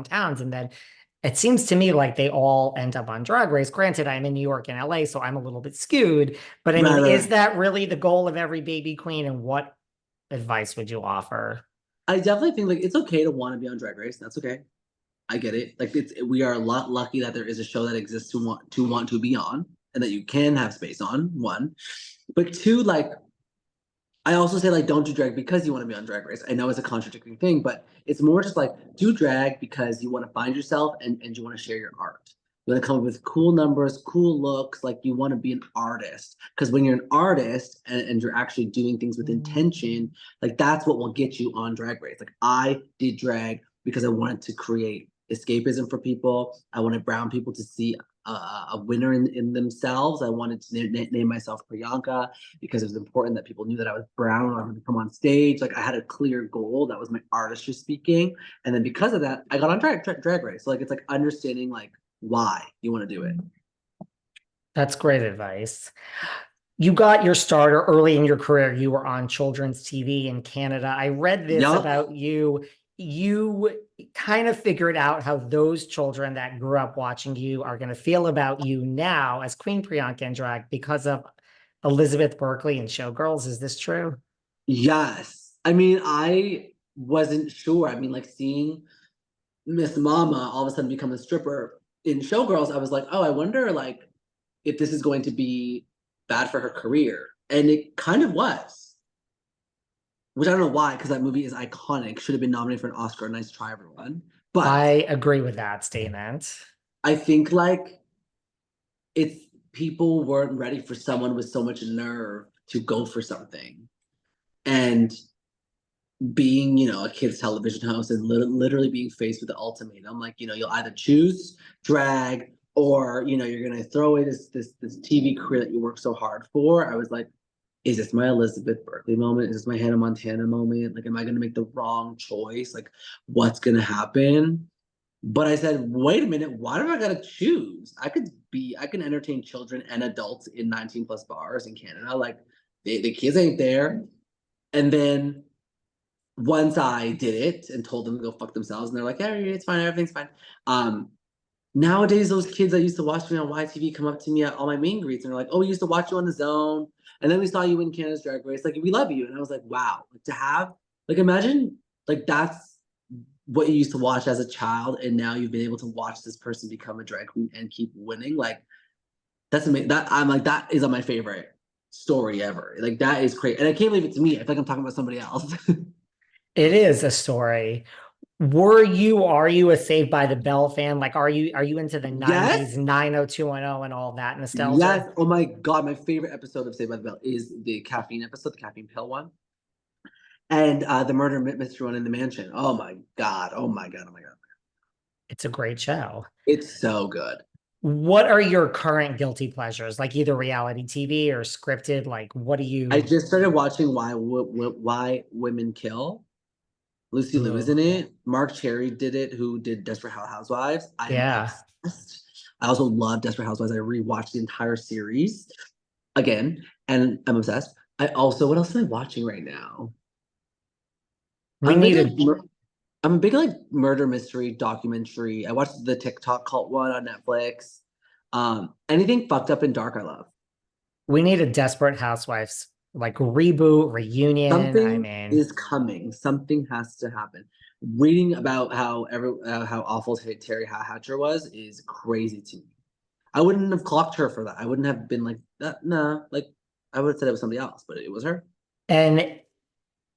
hometowns. And then it seems to me like they all end up on Drag Race. Granted, I'm in New York and LA, so I'm a little bit skewed. But I mean, Right, right, is right. that really the goal of every baby queen? And what advice would you offer? I definitely think like it's okay to want to be on Drag Race. That's okay. I get it. Like it's we are a lot lucky that there is a show that exists to want to be on and that you can have space on. One, but two, like I also say like don't do drag because you want to be on Drag Race. I know it's a contradicting thing, but it's more just like do drag because you want to find yourself and you want to share your art. You want to come up with cool numbers, cool looks, like you want to be an artist. Because when you're an artist and you're actually doing things with intention, like that's what will get you on Drag Race. Like I did drag because I wanted to create escapism for people. I wanted brown people to see a winner in themselves. I wanted to name myself Priyanka because it was important that people knew that I was brown when I wanted to come on stage. Like I had a clear goal. That was my artistry speaking. And then because of that, I got on drag race. So like it's like understanding like why you want to do it. That's great advice. You got your starter early in your career. You were on children's TV in Canada. I read this Yup. about you. You kind of figured out how those children that grew up watching you are going to feel about you now as Queen Priyanka in drag because of Elizabeth Berkley and Showgirls. Is this true? Yes. I mean, I wasn't sure. I mean, like seeing Miss Mama all of a sudden become a stripper in Showgirls, I was like, oh, I wonder like if this is going to be bad for her career. And it kind of was. Which I don't know why, because that movie is iconic. Should have been nominated for an Oscar. Nice try, everyone. But I agree with that statement. I think like it's people weren't ready for someone with so much nerve to go for something. And being, a kid's television host and literally being faced with the ultimatum, like, you'll either choose drag or, you're gonna throw away this TV career that you worked so hard for. I was like, is this my Elizabeth Berkley moment? Is this my Hannah Montana moment? Like, am I gonna make the wrong choice? Like, what's gonna happen? But I said, wait a minute, why do I gotta choose? I can entertain children and adults in 19 plus bars in Canada. Like, the kids ain't there. And then once I did it and told them to go fuck themselves, and they're like, yeah, it's fine, everything's fine. Um, Nowadays, those kids that used to watch me on YTV come up to me at all my main greets and they're like, oh, we used to watch you on the zone. And then we saw you in Canada's Drag Race. Like, we love you. And I was like, wow, like, to have, like, imagine, like, that's what you used to watch as a child. And now you've been able to watch this person become a drag queen and keep winning. Like, that's amazing. That I'm like, that is my favorite story ever. Like, that is crazy. And I can't believe it's me. I feel like I'm talking about somebody else. It is a story. Are you a Saved by the Bell fan? Like, are you into the Yes. 90s, 90210 and all that nostalgia? Yes. Oh my God. My favorite episode of Saved by the Bell is the caffeine episode, the caffeine pill one. And the murder mystery one in the mansion. Oh my God. Oh my God. Oh my God. It's a great show. It's so good. What are your current guilty pleasures? Like either reality TV or scripted? Like, what do I you? just started watching Why Women Kill. Lucy Liu is Ooh, in it. Mark Cherry did it, who did Desperate Housewives. I am yeah. obsessed. I also love Desperate Housewives. I rewatched the entire series again, and I'm obsessed. I also, what else am I watching right now? We I'm big need like a I'm a big like murder mystery documentary. I watched the TikTok cult one on Netflix. Anything fucked up and dark, I love. we need a Desperate Housewives like reboot, reunion. I Something mean, is coming. Something has to happen. Reading about how awful Terry Hatcher was is crazy to me. I wouldn't have clocked her for that. I wouldn't have been like that. Nah, like I would have said it was somebody else, but it was her. and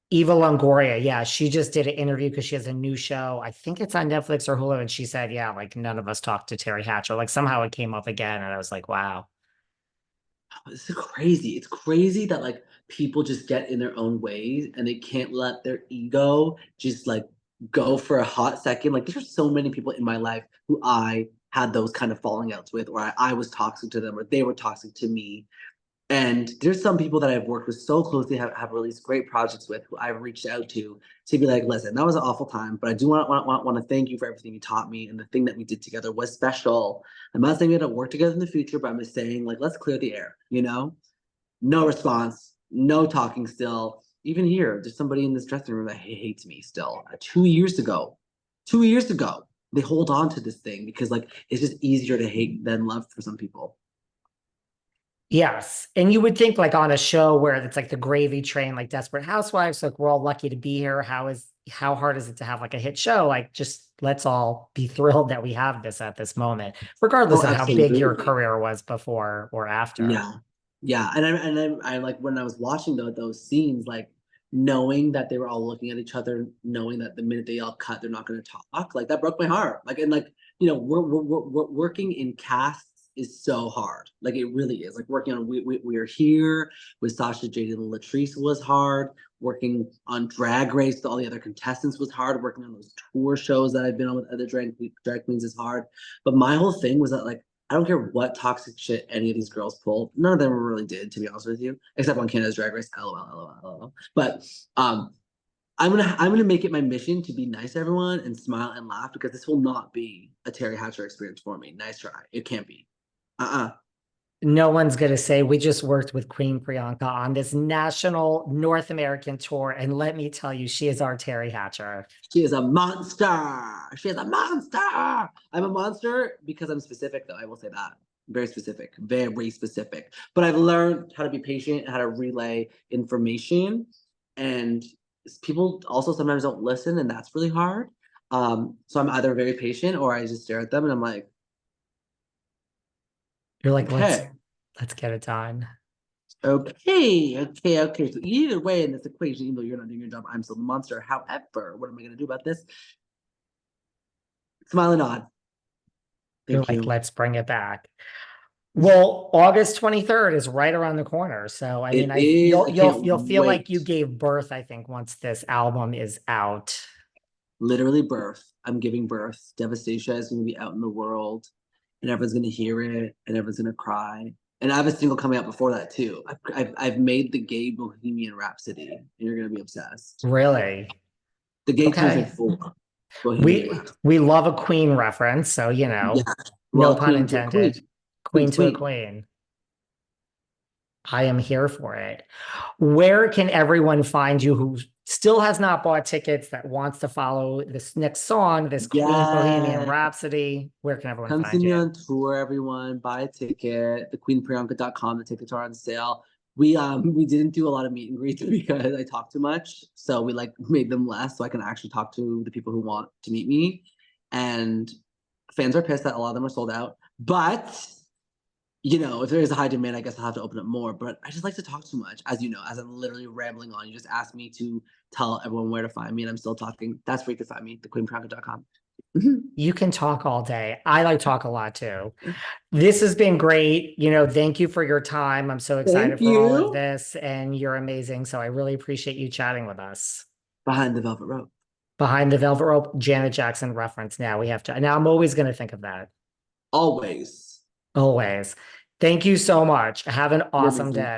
Eva Longoria, yeah, she just did an interview because she has a new show. I think it's on Netflix or Hulu, and she said, yeah, like none of us talked to Terry Hatcher. Like somehow it came up again, and I was like, wow. This is crazy. It's crazy that like people just get in their own ways and they can't let their ego just like go for a hot second. Like there's so many people in my life who I had those kind of falling outs with, or I was toxic to them, or they were toxic to me. And there's some people that I've worked with so closely, have released great projects with, who I've reached out to be like, listen, that was an awful time, but I do want to thank you for everything you taught me, and the thing that we did together was special. I'm not saying we don't work together in the future, but I'm just saying, like, let's clear the air, No response, no talking still. Even here, there's somebody in this dressing room that hates me still. 2 years ago, 2 years ago. they hold on to this thing because like it's just easier to hate than love for some people. Yes. And you would think like on a show where it's like the gravy train, like Desperate Housewives, like we're all lucky to be here. How hard is it to have like a hit show? Like just let's all be thrilled that we have this at this moment, regardless Oh, of how big your absolutely. career was before or after. Yeah. Yeah. And I like when I was watching those scenes, like knowing that they were all looking at each other, knowing that the minute they all cut, they're not going to talk, like that broke my heart. Like, and like, we're working in casts is so hard. Like it really is. Like working on we are here with Sasha, Jada, and Latrice was hard. Working on Drag Race with all the other contestants was hard. Working on those tour shows that I've been on with other drag queens is hard. But my whole thing was that like I don't care what toxic shit any of these girls pulled. None of them really did, to be honest with you, except on Canada's Drag Race. LOL, LOL, LOL. But I'm gonna make it my mission to be nice to everyone and smile and laugh because this will not be a Terry Hatcher experience for me. Nice try. It can't be. Uh-uh. No one's going to say we just worked with Queen Priyanka on this national North American tour. And let me tell you, she is our Terry Hatcher. She is a monster. She is a monster. I'm a monster because I'm specific, though. I will say that. Very specific, very specific. But I've learned how to be patient, how to relay information. And people also sometimes don't listen, and that's really hard. So I'm either very patient or I just stare at them and I'm like, You're like, okay, let's get it done. okay. So either way in this equation, even though you're not doing your job, I'm still the monster. However, what am I gonna do about this? Smile and nod. You're Thank like, you. let's bring it back. Well, August 23rd is right around the corner. So I mean, It is. I can't you'll feel like you wait. gave birth, I think, once this album is out. Literally birth. I'm giving birth. Devastasia is going to be out in the world, and everyone's going to hear it, and everyone's going to cry. And I have a single coming out before that too. I've made the gay Bohemian Rhapsody, and you're going to be obsessed. Really? The gay Okay. 2004 Bohemian Rhapsody. We love a queen reference, so Yeah. no Well, pun queen to a intended. queen. Queen Queen to to a queen. queen. I am here for it. Where can everyone find you who still has not bought tickets that wants to follow this next song, this Queen Bohemian Yeah. Rhapsody? Where can everyone Come see find me you? on tour, everyone. Buy a ticket. TheQueenPriyanka.com. The tickets are on sale. We didn't do a lot of meet and greets because I talk too much. So we like made them less so I can actually talk to the people who want to meet me. And fans are pissed that a lot of them are sold out. But if there is a high demand, I guess I'll have to open up more. But I just like to talk too much, as you know, as I'm literally rambling on. You just asked me to tell everyone where to find me, and I'm still talking. That's where you can find me, thequeenpriyanka.com. You can talk all day. I like talk a lot too. This has been great. Thank you for your time. I'm so excited Thank for all of you. this, and you're amazing. So I really appreciate you chatting with us. Behind the velvet rope. Behind the Velvet Rope, Janet Jackson reference. Now we have to. Now I'm always going to think of that. Always. Always. Thank you so much. Have an You're awesome amazing. day.